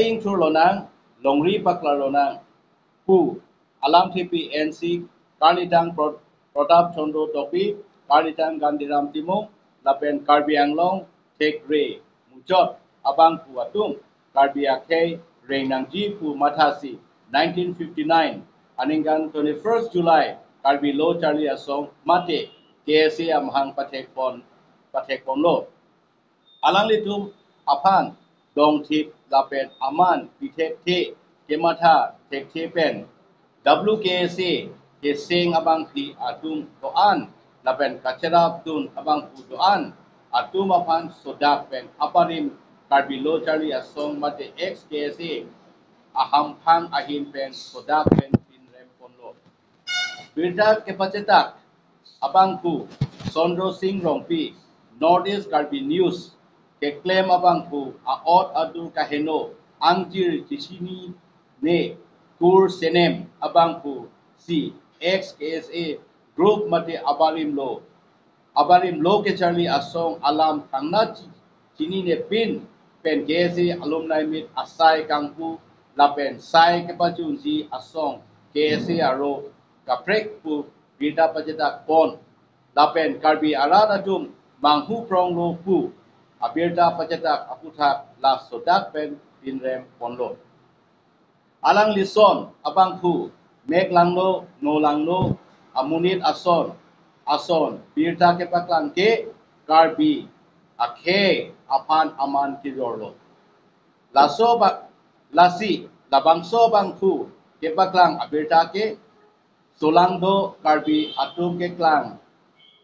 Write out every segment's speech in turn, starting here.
playing through lonang longri pakla lonang pu alam thipi NC Karnitang Pratap Chandra Topi Karnitang Gandiram Timong lapen Karbi Anglong Tek Re Mujot abang pu atung Karbi Akhe Renangji pu Mathasi 1959 Aningan 21st July Karbi Lo Charlie Asong Mate KSA Amhang Patekpon Lo Alang litum apan dong tip lapen aman pitek te kemata tek tepen WKC kesing abang ti atum doan lapen kacerap tun abang pu doan atum apan sodak pen aparim karbilo Charlie Asong mate XKC aham phang ahin pen sodak pen pin rem ponlo birda kepacetak abang pu Sondro Singh Rongpi Northeast Karbi News ke claim abang pu aot adu kaheno angjir kisini ne kur senem abang pu si XKSA group mate abarim lo ke Charlie Asong alam tangna chini ne pin pen KSA alumni meet asai kangpu lapen sai ke pachunji Asong KSA aro kaprek pu bida pajedak pon lapen Karbi arat adum manghu prong lo pu abirda pajedak aputhak la sodak pen pinrem ponlo alang lison abang pu mek langlo no langlo amunit ason birda ke paklang ke Karbi akhe apan aman kirorlo laso ba lasi labangso bang pu ke paklang abirda ke solangdo Karbi atum ke klang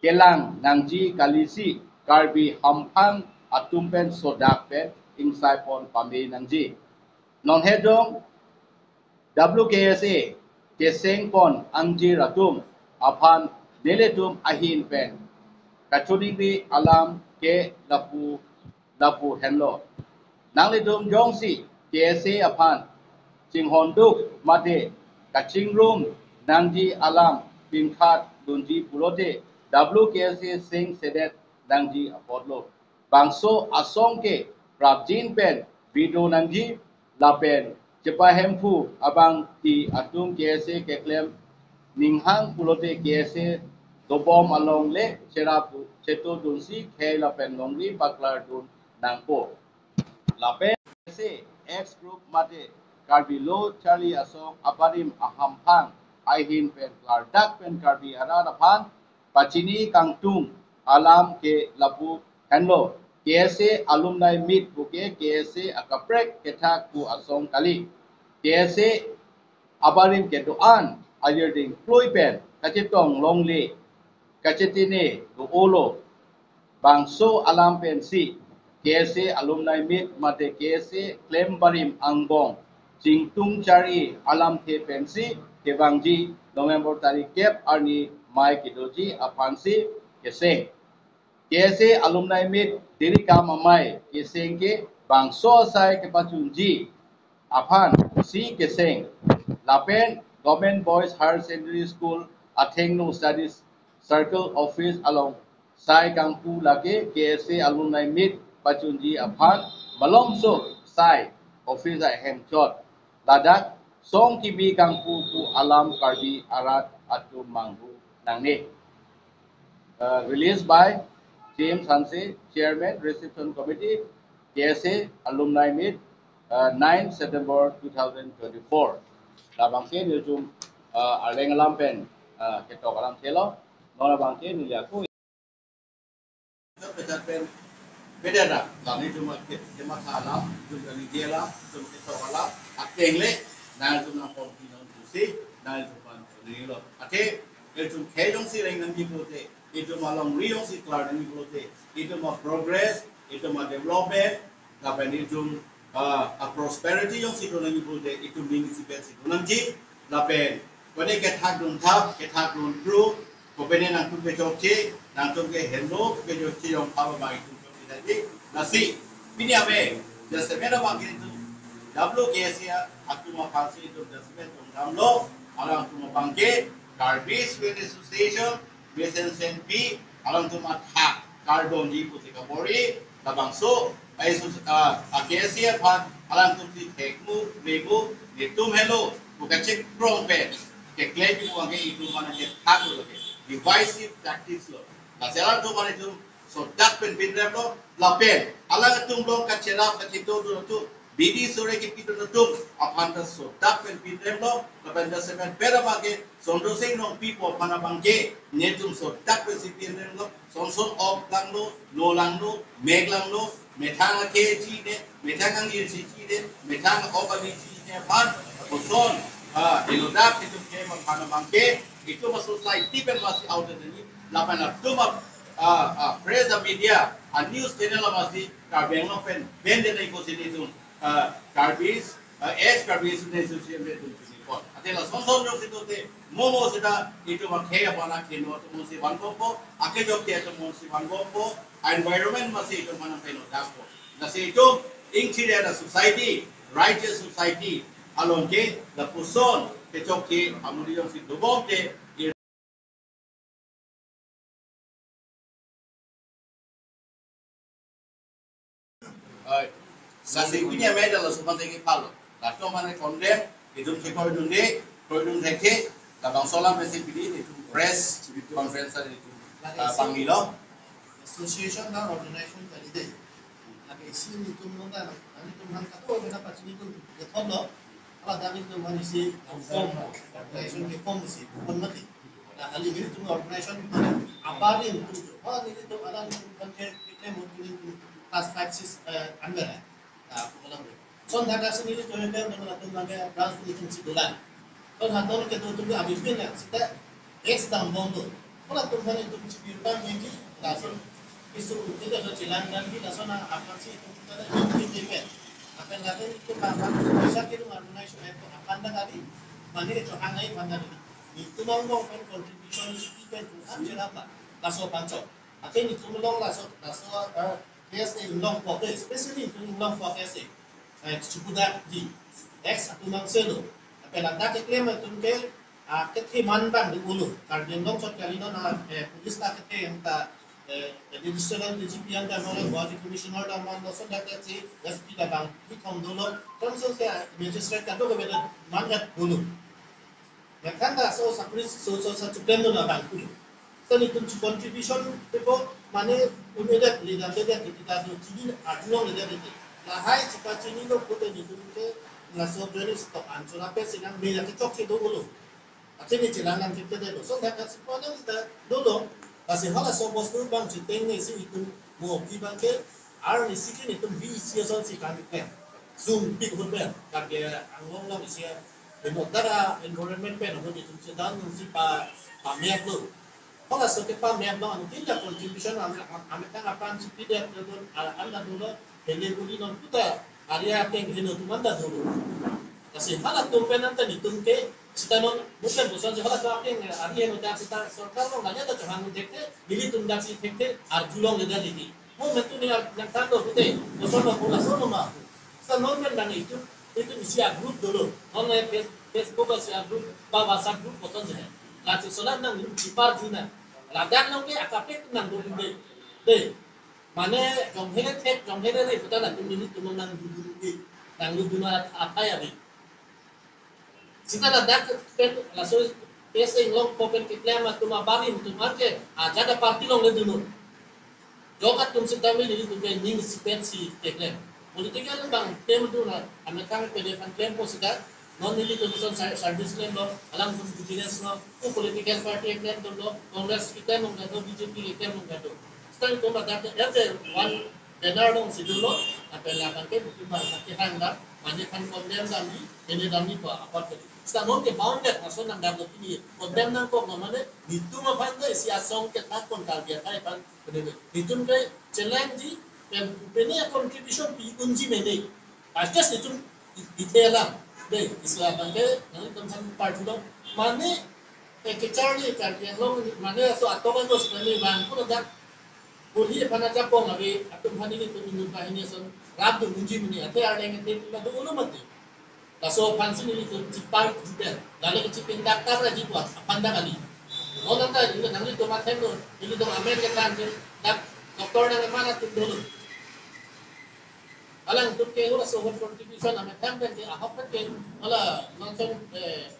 kelang nangji kalisi Karbi hamphang atumpen sodak pen insai pon pame nangji non hedong WKSA keseng pon angji ratum apan neletum ahin pen kachudingbi alam ke lapu henlo nangletum jongsi KSA apan cinghonduk mate kachingrum nangji alam pinkhat dunji pulote WKSA sing sedet nangji apodlo bangso asong ke prabjin pen video nangji lapen cepahempu abang ti atum KSA ke klem ninghang pulote KSA dobom along le cerapu ceto dunsi ke lapen longri baklar dun nangpo lapen KSA X group mate Karbi Lo Charlie Asong aparim ahampang aihin pen klardak pen Karbi aradapan pacini kangtung alam ke lapu henlo KSA alumni meet buke KSA akaprek ketak ku Asong kali KSA abarim ke doan ayerding ploipen kacitong longle kacitine go olo bangso alam pensi KSA alumni meet mate KSA claim barim angbong jingtung cari alam te pensi ke bangji November tarik kep arni mai kidoji apansi keseng KSA alumni meet diri kamamai keseng ke bangso sai ke pachunji apan si keseng lapen Government Boys Higher Secondary School Athengno Studies Circle Office along sai kangpu lake KSA alumni meet pachunji apan malomso sai office ai hemchot ladak song kibi kangpu pu alam Karbi arat atum manghu nangni released by James Hanse, Chairman, Reception Committee, KSA Alumni Meet, 9 September 2024. Labang ke nilum areng lampen ketok alam telo, nora bangke niliaku. Pejaten beda dah. Kami cuma alam, cuma nijela, cuma ketok alam, akengle, nal cuma kompino tusi, nal cuma nilo. Ate, cuma kejong si rengan jibote. Itu malam riong si kelar ini pulote, itu mah progress, itu mah development, lapen itu prosperity yang si donang pulote, itu mingsi si donang ji, lapen pada ketak dun tap, ketak dun pro, kopene nang tu kecokce, nang tu ke hendo, kecokce yang apa bagi tu kita ji, nasi, ini apa? Just mana bagi itu, WKSA aku mah palsi itu just mana lo, alang tu mah bangke, Karbi Swedish Association Besen P alang tumat hak karbon di putih kapori labangso ay KSA pan alam tum si tekmu lego netum hello bukan cek prong pen ke claim itu angke itu mana ke tagu lagi divisive tactics lo la selan tu mana itu so dak pen lo la pen alang tum lo ka chela ka tito tu Bidi sore ke kita nutum apan ta so dak pen lo la pen da semen pera bage sondo sing no people pana bangke netum so dak pen si lo son of lang lo no lang lo meg lang lo metang ke chi ne metang ang yin chi ne metang obali chi ne pan Puson, iludak itu ke mana bangke itu masuk slide tipen masih out ini lapan tuma presa media a news channel masih karbeng pen bende na iko sini itu karbis karbis ne social media itu pon atela sonson yo situ te momo seda itu makhe apana keno to musi bangopo ake jok te to musi bangopo environment masih itu mana peno dapo nasi itu ingci ada society righteous society along ke the puson ke choki amuli yung si dubong ke nasi punya medal la supanting ipalo la to mane condemn idun ke ko dun theke la bang solam besi pidi itu press conference itu pangilo association na organization tadi deh lagi sini itu mengapa ani tu man kato bena pacini tu ke thono ala dami tu man isi form organization ke form isi pun mati na ali gini tu organization apa ni tu ni tu ala ni kan ke kita mungkin task practice ambil aku bilang son dah kasih ni tu yang dengan tu naga dance tu si dolan son haton ke tu habis bin ya kita ex dam bondo kalau tu man itu si birukan yang langsung isu itu ada jalan dan kita sana apa sih itu kita ada ini apa yang lain itu apa bisa kita organize itu apa anda tadi mana itu angai mana itu mau kan contribution kita itu ambil apa laso panco apa ini tu melong laso KSA long for especially itu long for KSA cukup di X atau mangselo apa yang anda klaim itu ke ketriman bang di ulu karena long shot kali na polis tak yang tak additional DGP yang kan oleh Body Commissioner dan Mandoso data si SP da bang hitam dulu terus saya magistrate kan dulu beda mandat dulu ya kan dah so satu plan dulu bang dulu so itu contribution itu mana udah lihat kita tu jadi adulong lihat itu lah hai cepat ini lo foto itu ke lah so dari stok ancur apa sih yang beda kecok itu dulu akhirnya jalan kita dulu so dah kasih pada kita dulu kasi hala so bos tu bang jiteng ni si itu mo pi bang ke ar ni sikin itu vi sia so si kan ke zoom big hot ben ka ke angong lang sia demotara environment pen ho di tu dan si pa meak lo hala so ke pa meak lo an tinda contribution am kan apan si pide tu anda dulu hele kuli non puta area teng hino tu manda dulu kasi hala tu penan tan itu ke kita non bukan bosan jahat tu apa yang hari yang udah kita सरकार लोग नया तो चढ़ाने देखते मिली तुम दासी देखते आर्जुलों ले जाती थी वो मैं तो नहीं yang tahu kita bosan lo bola sono mah kita non men dan itu isi grup dulu non Facebook isi grup bahasa grup bosan je lalu solan nang cipar jina ladan nang ke akapet nang dulu deh mana jomhere ni betul lah tu milik tu nang dulu nang dulu apa ya ni Sita na dak pen la so pesa long popen ke klema tuma bari tu marke jada parti long le dulu jokat tum sita mi ni tu ke ning spensi ke klem politika bang tem tu na amekan pede fan klem po sita non ni tu son service klem lo alam tu business no ku political party klem tu lo congress kita mong gado BJP klem mong gado sita tu ma dak every one denardong sidulo apela kan ke bukan ke handa mane kan condemn dami ini dami pa apa Sta non ke bounded nason nang dapat ini condemn nang kok namanya itu mah panda si asong ke tak kon target ay pan itu ke challenge pene contribution pi kunji mene asjas itu ditela deh islam ke nang teman party lo mane ke charlie kan yang lo mane so atokan dos mane bang ko dak boleh pana japong abi atum hani ni tu minum kahini son rab tu kunji mene ate ada yang te la do ulo mate Kaso pansin ini tu cipar juga, lalu kecipin dakar lagi buat apa anda kali? Oh nanti itu nanti tu macam tu, ini tu Amerika kan, dak doktor yang mana tu dulu? alang tum ke ura so contribution ame tham ben ke ahap ke ala langsung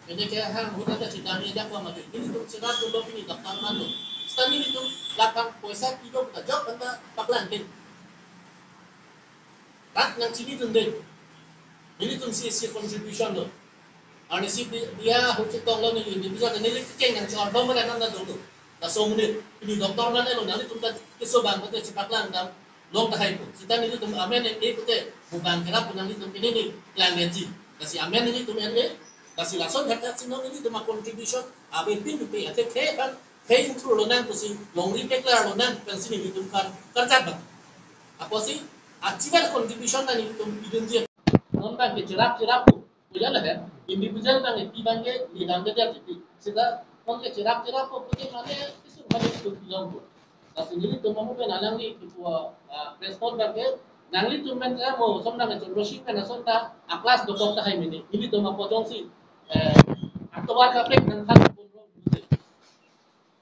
ini ke hang hutan ke sidang ini jakwa mati ini tum sirat tum lo pini daftar manu stani ini tum lapang poisa kilo kita jok benda paklan tin rat nang sini tum deh ini tum si contribution lo आणि सी dia hukuk tong lo ni ni bisa ni ni keng yang soal dom mana nanda dulu ta so menit ini doktor mana lo nanti tum ta keso bang betul cepat lang dam long ta hai ko sita ni tum amen ni betul bukan kira punya ni tum ini ni plan energy kasi amen ni tum ini kasi langsung kata sino ni tum contribution abe pin tu pe ate ke kan ke intro lo nan tu si long ri declare lo nan pensi ni tum kan kerja ba apa sih achieve contribution na ni tum idun je non kan ke cerap punya lah kan individual kan itu bangke di dalam dia jadi sehingga mungkin cerap ko punya mana isu mana itu bilang tu nah sendiri tu mamu kan alang ni itu respon bangke nangli tu men mo somna kan roshi kan sonda aklas do kota hai mini ini tu mamu potong si atau war kapre kan kan pun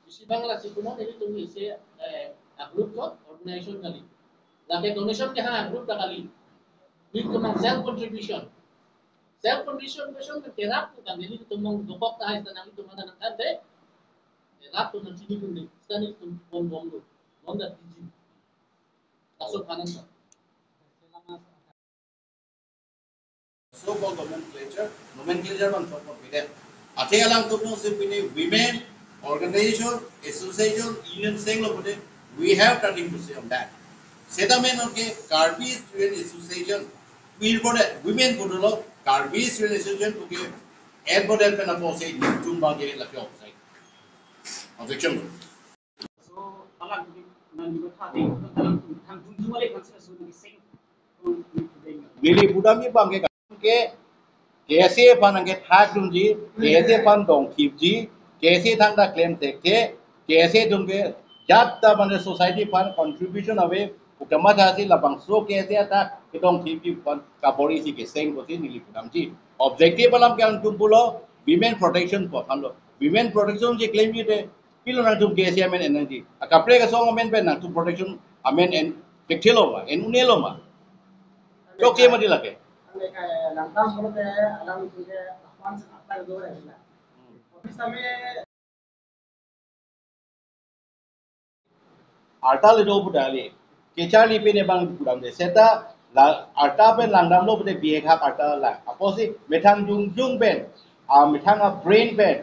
isi bangla si puno ini tu isi group kot organization kali lagi donation ke ha group kali ini tu mang self contribution self condition ke terap kan jadi tumong dukok ta hai tanang itu mana nang ade terap tu nang sini kundi stani tum bom do nonda tiji masuk kanan ta so called nomenclature man so called bide athe alang tumno sipini women organization association union seng lo bode we have nothing to say on that sedamen okay Karbi student association we bode women bodolo Karbi student association to give advocate pen apo say tumba ge la pyo sai objection so alang tu nan juga tadi dalam tang tunjuk balik kan sudah sudah sing Gili budami bangke ke कैसे फन अंगे थाक दूंजी कैसे फन दोंग खींची कैसे थंग दा क्लेम देखते कैसे दूंगे जब तब मैंने सोसाइटी फन कंट्रीब्यूशन अवे उकमा था सी लबंग सो कैसे आता कि दोंग खींची फन का पॉलिसी के सेंग को सी नीली पुनम जी ऑब्जेक्टिव बलम क्या तुम बोलो विमेन प्रोटेक्शन को हम लोग विमेन प्रोटेक्शन जी क्लेम ये थे किलो ना तुम कैसे अमेन एनर्जी कपड़े का सॉन्ग अमेन पे ना तुम प्रोटेक्शन अमेन एन टेक्टिलो मा एन उनेलो मा जो के मत लगे lantam kalau teh alam itu ke apaan apa itu orang lah. Tapi sampai आटा ले दो बुढ़ाले केचाली पे ने बांग बुढ़ाम दे सेटा ला आटा पे लांगडाम लो बुढ़े बिये खा आटा ला अपोसी मेथांग जुंग जुंग पेन मेथांग ब्रेन पेन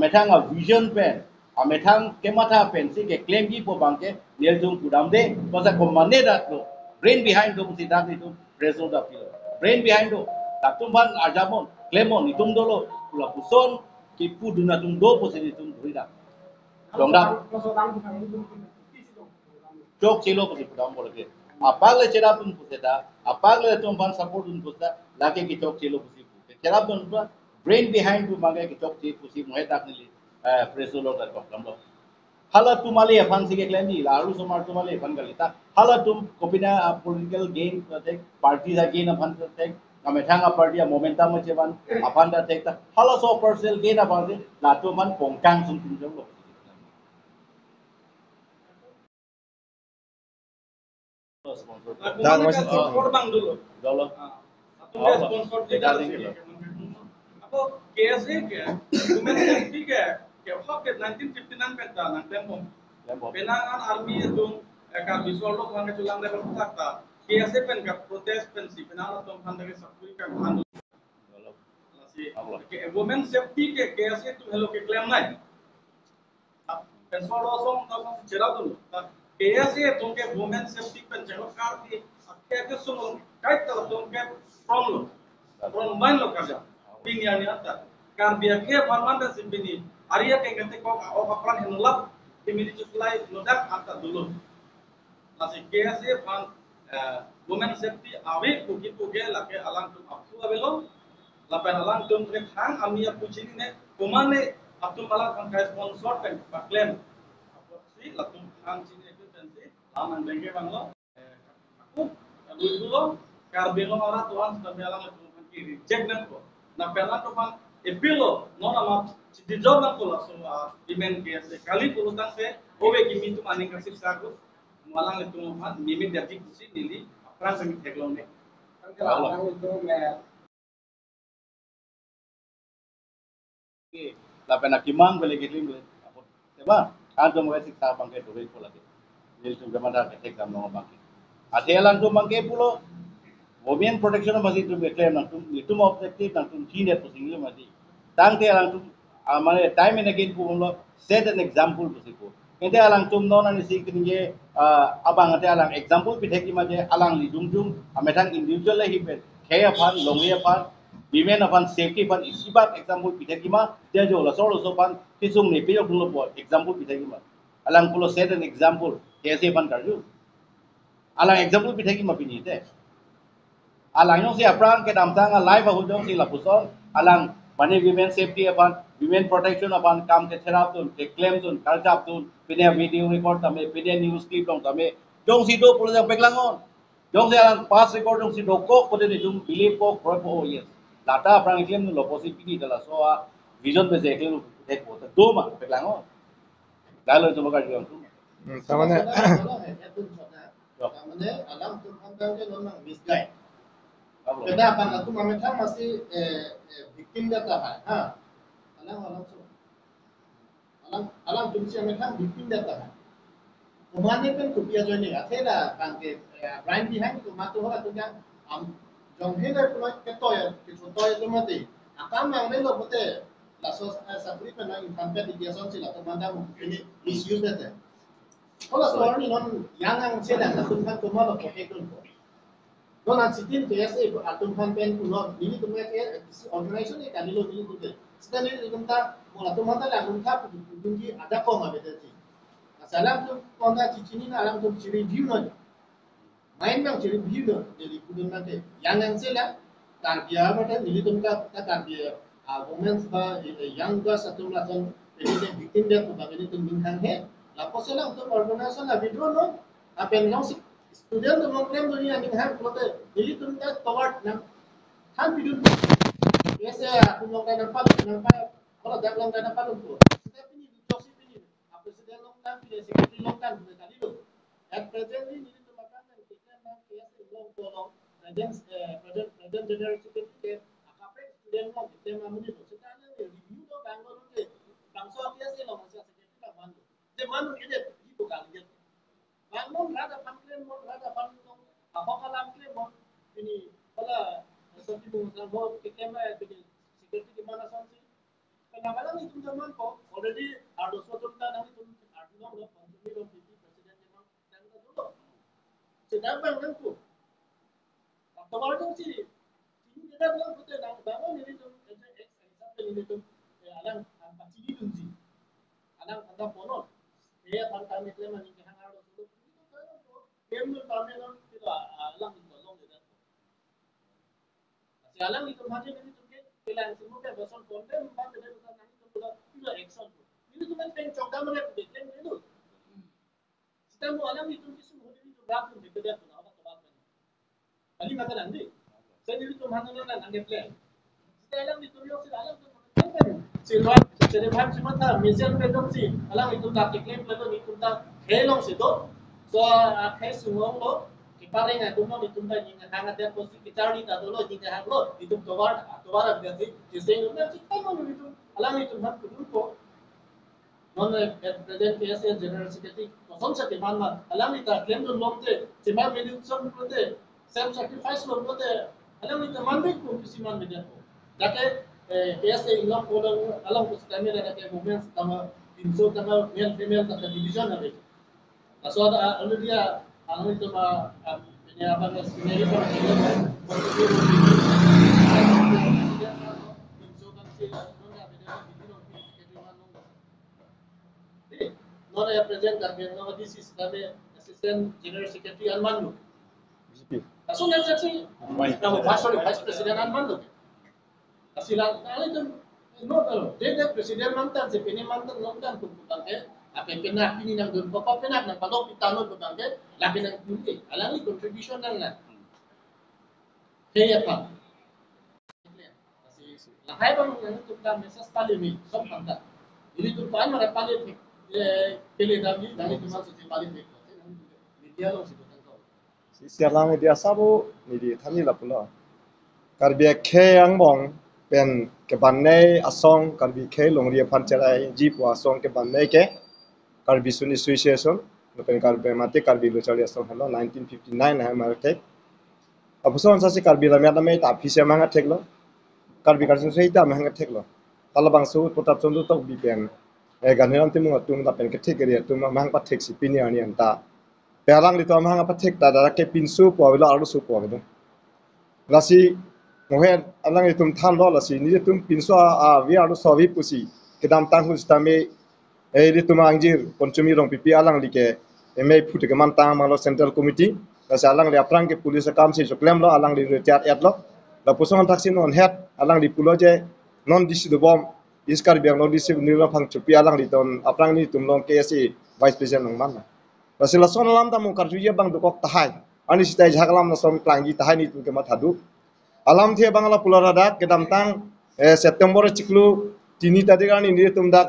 मेथांग विजन पेन मेथांग केमाथा पेन सी के क्लेम की पो बांग के नेल जुंग बुढ़ाम दे तो सा कोमाने दात लो ब्रेन बिहाइंड दो मुसी दात नहीं तो प्रेसो दा पिलो ब्रेन बिहाइंड दो तातुम बान आजामोन क्लेमोन नितुम दो लो पुला पुसन की पुदुना तुम दो पोसे नितुम धुइदा लongdam Jok cilo pasti pudam boleh. Apa le cara pun puseta, apa le tumpang support pun puseta, lagi kita jok cilo pasti puseta. Cara pun puseta, brain behind tu magai kita jok cilo pasti muai tak nili presolo tak problem lo. Hala tu mali afan sih keklaim ni, lalu semua tu mali afan kali tak. Hala tu kopina political gain tak, party dah gain afan tak, kami thang party momentum macam afan afan tak. Hala so personal gain afan sih, lalu man pongkang sungguh jom lo. dah masih korban dulu. Dolo. Satu dia sponsor tidak sih. Apa KSA ke? Women safety ke? Apa ke 1959 peta nang tempo. Penangan army itu kan visual lo kan keculang level kata. KSA pen ka protest pen si penangan tom kan dari sabui kan handu. Masih women safety ke KSA itu hello ke claim naik. Visual lo song tam cerah dulu. KSA तुमके women safety पे चलो कार की अत्या के सुनो काय तल तुमके from mine लो कर जा पिंग यानी आता कार बिया के फरमान से बिनी आरिया के गते को अपरान हिनलब तिमिरि चुलाई नोडक आता दुलो लासे KSA फन वुमेन सेफ्टी आवे पुगे लाके अलांग तुम अपु अवेलो लापेन अलांग तुम के खान अमिया पुचिनी ने कुमाने अब तुम अलांग फन का स्पॉन्सर पे क्लेम सी लतुम खान चिनी aman bengke banglo aku dulu karbelo ora tuan sudah bilang itu kan reject nan ko na pela to pan epilo no nama di job nan ko langsung dimen ke sekali pulutan se owe kimi tu maning kasih saku malang itu man mimit jadi kusi nili apran sami teglone La pena kimang bele gitlim bele. Tema, anto mo siksa bangke duwe ko lagi. Jadi tu gamada ketek gam no bangke. Atelan tu bangke pulo women protection masih tu claim nang tu itu objective nang tu senior tu single masih. Tang te alang tu amane time and again pu lo set an example tu sipo. Ente alang tum no nang si kinje abang ate alang example pitheki maje alang li jum ametang individual la hibe. Kaya pan longia pan women upon safety pan isibat example pitheki ma dia jo la solo so pan kisung ni peyo pulo po example pitheki ma. Alang pulo set an example kaise pan karju. Alang example pitheki ma pinite. Alang yung si Abraham ke damtang live hujong si lapuson alang mani women safety upon women protection upon kam ke therap tun ke claim tun karjap tun pine video record tame pine news clip dong tame jong si do pulo jang peklangon jong si alang pas record jong si do ko kote ni jong believe ko pro yes lata Abraham claim nu loposi pini dala so a vision be je claim ek ko do ma peklangon dalo jong ka jong tu Tamane alam tu hanggang ke nonang misguide. Kenapa aku mametang masih victim data ha? Alang tu si mametang victim data. Kemana kan kupiah join ni? Akhirnya bangke Brian behind tu matu orang tu yang jong hina pulau ketoy tu mati. Akam yang ni lo bote lasos sabri kan yang sampai di biasan sila tu mandang ini misuse data. Kalau soal ni non yang sedang lakukan tu malah protect tu. Non ansitin KSA atun kan pen kuno ini tu mereka organisasi ni kan lo ini tu deh. Sekarang ni kita mula tu mata lah kita punya ada kau nggak beda sih. Alam tu konda cicini na alam tu ciri view na. Main bang ciri view na. Jadi kudun nanti yang sila tarbiya macam ini tu kita tarbiya. Women ba yang ba satu macam ini victim dia tu bang ini tu minhang he. Lapo sila tu organisasi na video no. Apa yang si student tu mungkin dunia minhang kote. Ini tu kita tawar na. Han video biasa aku mau kena nampak kalau dah belum kena palu tu. Setiap ini joksi ini. Presiden longkan, secretary longkan tadi tu. At present ni to makan dan kita nak kias long tolong. Present general secretary ke akapre student long kita mamuni tu. Sekarang ni review tu Bangalore tu. Bangsa kias long masa secretary lah mandu. Jadi mandu ini itu kan dia. Bangalore rada pamphlet mon rada pamphlet. Apa kalam ke mon ini kalau seperti mungkin mau kita mah secretary di mana sanksi. Kadang-kadang itu zaman kok already ada suatu tanda itu ada orang konsumsi dan PP presiden memang tanda dulu. Sedang bangun tu. Waktu baru sih ini kita bilang betul dah bangun ini tu example ini tu alang apa sih itu sih. Alang anda pono. Dia pantai ni klaim ni kita harus dulu. Itu kan klaim tu pantai tu kita alang itu long dia. Si alang itu macam ini tu kelan semua ke besar konten bantu dia bukan nanti tu sudah action tu. Ini tu macam cakap mana klaim itu. Kita mau alam itu semua ini tu berapa tu dia tu apa tu apa. Ali mata nanti. Saya dulu tu mana nak nanti plan. Kita alam itu yo sila alam tu kan. Silvan Silvan cuma tak mission pedom sih. Alam itu tak klaim itu itu tak helong situ. So kai semua lo kiparing itu mau itu tak ni hangat dia posisi kita ni tak dulu ni hang lo itu tobar ada sih. Jadi kita mau itu alam itu nak tu non present KSA general secretary kosong sa timan ma alam ita claim don lomte timan medium prote self sacrifice lomte alam ita mande ko kisi man media ko dake KSA ilang polo alam ko sa kamera na kay movements tama pinso tama male female tama division na rin so ano dia alam ito ma pinyaban na sineri ko non ya present kami no this is kami assistant general secretary Almando. Langsung yang saksi kamu vice president Almando. Asilan kali itu no kalau dia presiden mantan sepeni mantan mantan tu bangke apa pernah ini nang dun papa pernah nang palo pitano tu bangke lagi nang kunci alami contribution nang na. Kaya pa. Lahai bang yang tu kan mesas pali ni sopan tak. Ini tu pan mara pali pele dami cuma sesi balik media lo sih tentang sialang dia sabu ni di thani la pulo karbia khe ang bong pen ke ban nei asong karbi khe longri phan chalai ji po asong ke ban nei ke karbi suni association pen karbe mate karbi lo chali asong hello 1959 ha mar ke apuson sa si karbi la me ta phise manga theklo karbi karsin sei ta manga theklo talabang su potap chondu tok bi pen e ganheram timu tung da pen ke thekeri tum mang pa thek si pini ani anta perang li to mang pa thek ta da ke pinsu po lo aru su po do lasi mohen alang itum than lo lasi ni tum pinsu a vi aru so vi pusi kedam tang hu stame e li tum angjir konchumi rong pipi alang li ke eme phute ke man tang mang lo central committee lasi alang li aprang ke police kam si joklem lo alang li retiat et lo la pusong taksin on head alang li pulo je non disi do bom iskar biang non disi ni lo phang chupi alang li ton aprang ni tum long KSA vice president nong man lasi la son lam ta mu karju ye bang do kok tahai ani sitai jhaklam na som klangi tahai ni tum ke ma thadu alam thia bangla pulara dak kedam tang September ciklu tini tadigani ni tum dak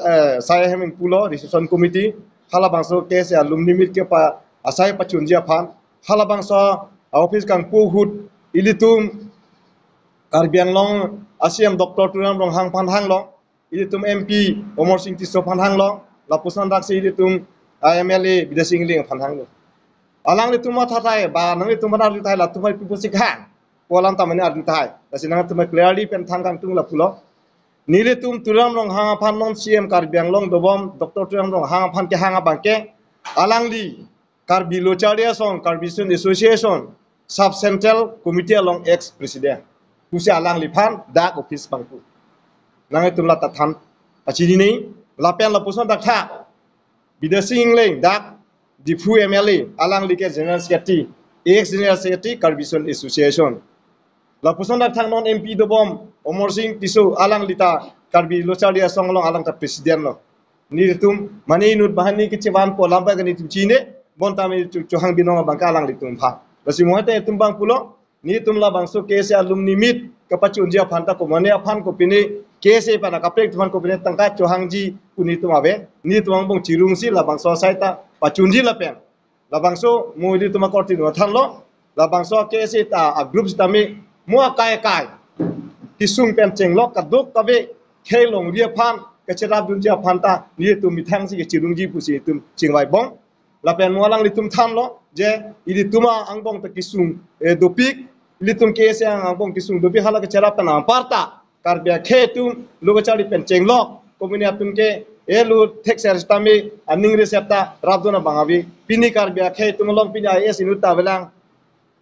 saya heming pulo decision committee hala bangso case alumni meet ke pa asai pachunjia phan hala bangso office kang pu hut ilitum karbiang long asiam doctor turam rong hang phan hang long ilitum MP Omar Singh Tiso phan hang long la pusan dak se ilitum MLA bidasing ling phan hang long alang li tuma thatai ba nang li tuma ri thai la tumai pipu sikhang polam tamani adu thai lasi nang tumai clearly pen thang kang tung la pulo nile tum turam rong hanga phan non CM karbiang long dobom Dr turam rong hanga phan ke hanga bangke alang li karbi locharia song carbison association sub central committee along ex president kusi alang li phan dak office bangku nang tum la ta than achini nei la pen la puson dak tha bidasing leng dak Difu MLA alang like general secretary ex general secretary carbison association la puson dak thang non MP do bom Omar Singh Tiso alang lita karbi locharia songlong alang ta president lo ni tum mani nut bahani ki chewan po lamba gani tum chine bon tami chu hang binong bang ka alang litum pha lasi mohate tum bang pulo ni tum la bang so kese alumni meet kapachi unjia phanta ko mane aphan ko pini kese pana kaprek tuman ko pini tangka chu hang ji kuni tum abe ni tum bang chirung si la bang so saita pachunji la pen la bang so muidi tum ko tin than lo la bang so kese ta a group stami mua kai kisung pen cheng lok ka duk ka be khelong ria phan ka chera dunja phan ta ni tu mi thang si ke chirung ji pu si tum chingwai bong la pen mualang li tum tham lo je ili tuma angbong ta kisung e dopik li tum ke se angbong kisung dopi hala ka chera pana parta kar bia khe tum loga chari pen cheng lok komini atum ke e lu thek ser stami aning re septa rabdona bangabi pini kar bia khe tum long pini es inu ta belang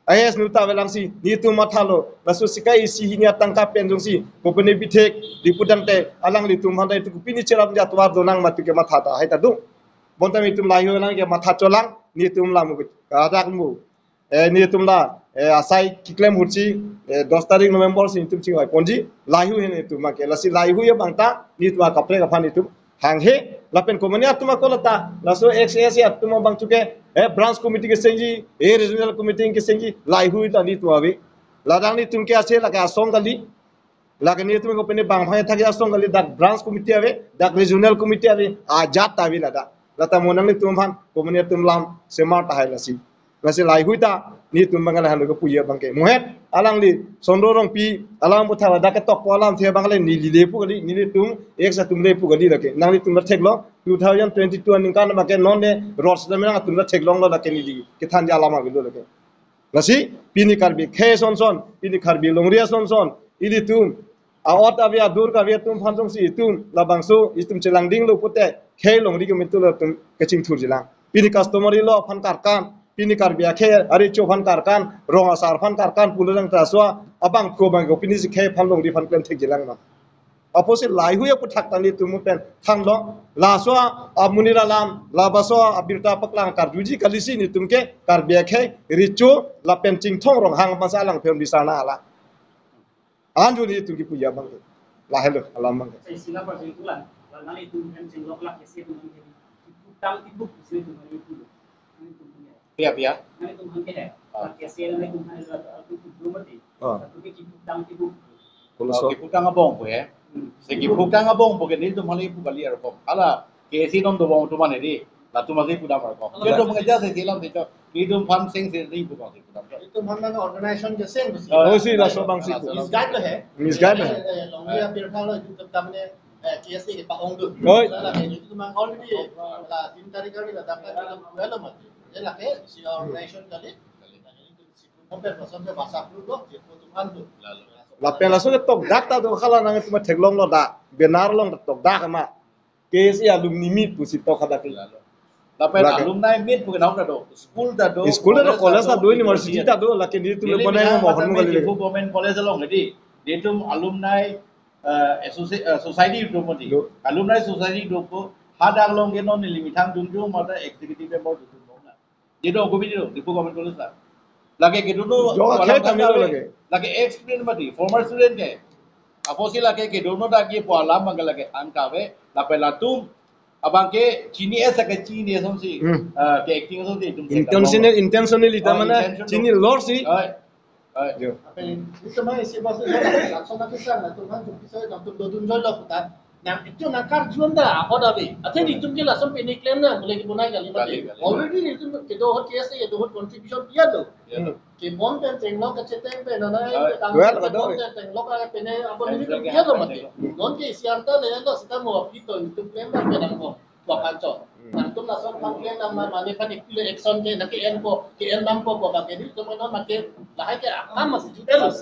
ayes nuta belang si ni tu mathalo lasu sikai si hinia tangka penjong si kopene bithek dipudante alang li tum handai tu pini cheram ja twar donang matu ke matha ta hai ta du bontami tum lai ho lang ke matha cholang ni tum la mu ka dak mu ni tum la asai kiklem hurchi 10 tarik November si tum chingwai ponji lai hu hene tu ma ke lasi lai hu ye bangta ni tu ka pre ka phani tu hang he lapen komania tuma kolata laso XS ya tuma bang chuke branch committee ke senji regional committee ke senji lai hui ta ni tuawi ladang ni tumke ase la ka song kali la ka ni tum ko pene bang phai thak ya song kali dak branch committee ave dak regional committee ave ajat ta wi lada lata monang ni tum phan komania tum lam sema ta hai lasi lasi lai hui ta ni tum bangal han ko puya bangke mohet alang li sondro rong pi alang bu thawa dak tok polam the bangal ni li le pu kali ni tum ek sa tum le pu kali lake nang ni tum thek lo 2022 ning kan ma ke non ne rods da mena tum thek long lo lake ni li ke than ja lama bi lo lake lasi pini karbi khe son son pini karbi longria son son ili tum a ot avia dur ka ve tum phanjong si tum la bangsu istum chelang ding lo pute khe longri ke mitu lo tum kaching thur jilang pini customer lo phan kar kan pini karbi khe ari cho phan kar kan rong asar phan kar kan pulurang ta so abang ko bang ko pini si khe phan longri phan klem thek jilang na opposite lai huya puthak tani tumu pen thanglo la so amunira lam la baso abirta paklang karjuji kalisi ni tumke karbia khe richu la pen ching thong rong hang masa lang phem disana ala anju ni tumki puya bang la hello alam bang sai sila pa jing tulan la nali tum pen ching lok lak kesi tum ke tang tipu kesi tum ni pu ni tum ni pia nali tum han ke hai kesi nali tum han tu dumati tu ke tang tipu so ki putang abong po se ki putang abong po ke ni tum hali pu kali ar po ala ke si don do bong tu mane ri Lalu masih pun dapat kok. Dia tu mengajar saya silam itu. Hidup fan sing sendiri pun masih pun dapat. itu mana organisasi je sing mesti. Oh sih lah sobang sih. Misguide lah he. Misguide lah. Long dia bir kalau itu tamne KSC ke Pak Ong tu. Oi. Lah itu memang already lah 3 tarik kali lah dapat development. Dia lah ke si organisasi kali. Si kompet pasal dia bahasa dulu loh, dia Tuhan tu. Lapen langsung ke tok dak ta do khala nang itu mah teglong lo da. Benar long tok dak ma. KSI alumni meet pusi tok kada ke. Lalu alumni meet bukan orang dah. School dah do. School dah college dah do university dah do lakin dia tu le banai mo mohon mo gali. Government college long jadi. Dia tu alumni society tu mesti. Alumni society tu ko hadang long dia non limitang junjung mata executive member tu long. Dia tu aku video di government college lah. Lagi gitu tu. Lagi experience mati. Former student ke. Apa sih lagi gitu tu dah ke pola manggal lagi angkawe. Lapen latum abang ke Cini ke Cini somsi ke acting somsi intentionally ta mana chini lor si Apa itu mah isi bahasa Jawa langsung nak kisah tu kan tu kisah nak tu dodun jolo putar nah itu nakar jual dah apa dah be atau itu mungkin langsung penny claim na boleh kita naik kali already itu kita hot case itu hot contribution dia tu ke bond dan tengok ke ceteng pe na bond dan tengok ke pene apa ni dia tu mati non ke siarta le lo kita mau itu claim na pe nang ko kanco nang tu langsung claim na mane kan ikile action ke nak ke en ko ke en nam ko ba ke ni tu mana make lah ke apa masih kita